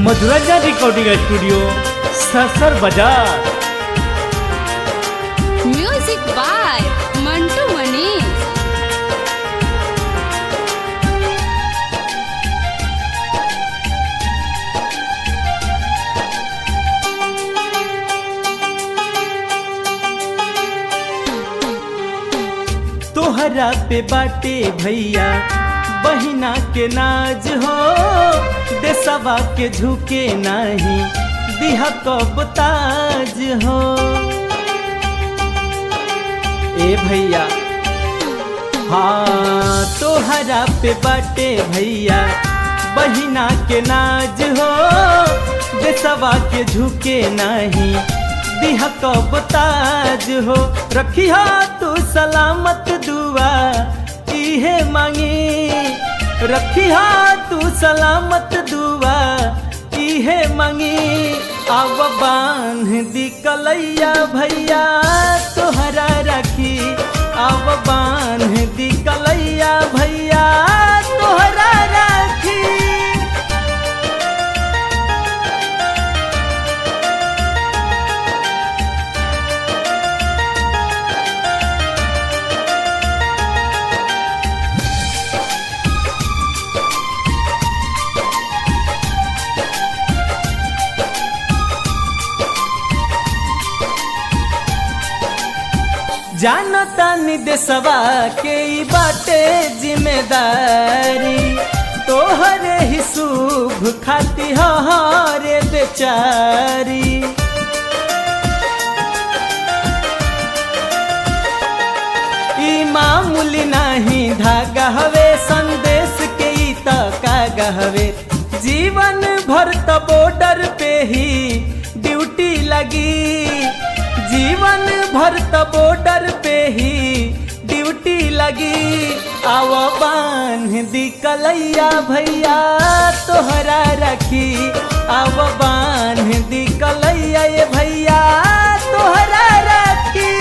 Madhuranjan recording studio Sarsar बाजार। Music by Mantu Manish. तोहरा पे बाटे भैया बहिना के नाज हो, देसवा के झुके नाही दिहा कब ताज हो। ए भैया हाँ तोहरा पे बाटे भैया बहिना के नाज हो, देसवा के झुके नाही दिहा कब ताज हो। रखिया तू सलामत दुआ इहे मांगी, रखिया तू सलामत दुआ इहे मांगी। आव बांध दी कलैया भैया तोहरा रखी, आव बांध दी कलैया भैया तोहरा रखी। जानता निदेशवा के ई बाटे जिम्मेदारी, तोहरे ही शुभ खाती हरे बेचारी। ई मामूली नहीं धागा हवे, संदेश के ई तकागा हवे। जीवन भर त बॉर्डर पे ही ड्यूटी लगी, जीवन भर त बॉर्डर पे ही ड्यूटी लगी। आव बांध दी कलैया भैया तोहरा रखी, आव बांध दी कलैया ये भैया तोहरा रखी।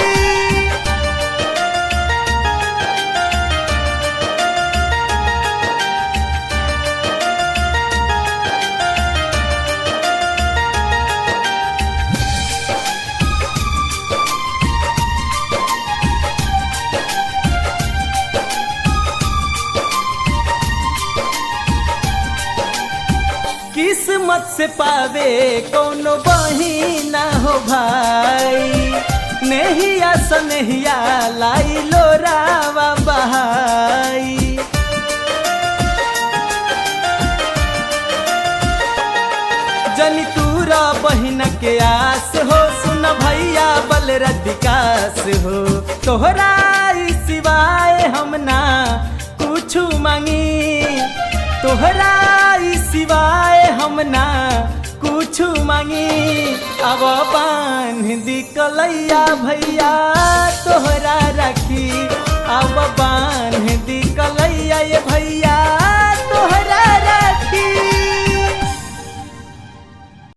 किस्मत से पावे कोनो बहिना हो भाई, नहिया सनहिया लाई लोरावा बहाई। जनी तूरा बहिन के आस हो, सुन भैया बलरा विकास हो। तोहरा सिवाय हम ना कुछ मांगी, तोहरा सिवाय हम ना कुछ मांगी। अब बांध दी कलैया भैया तोहरा रखी, अब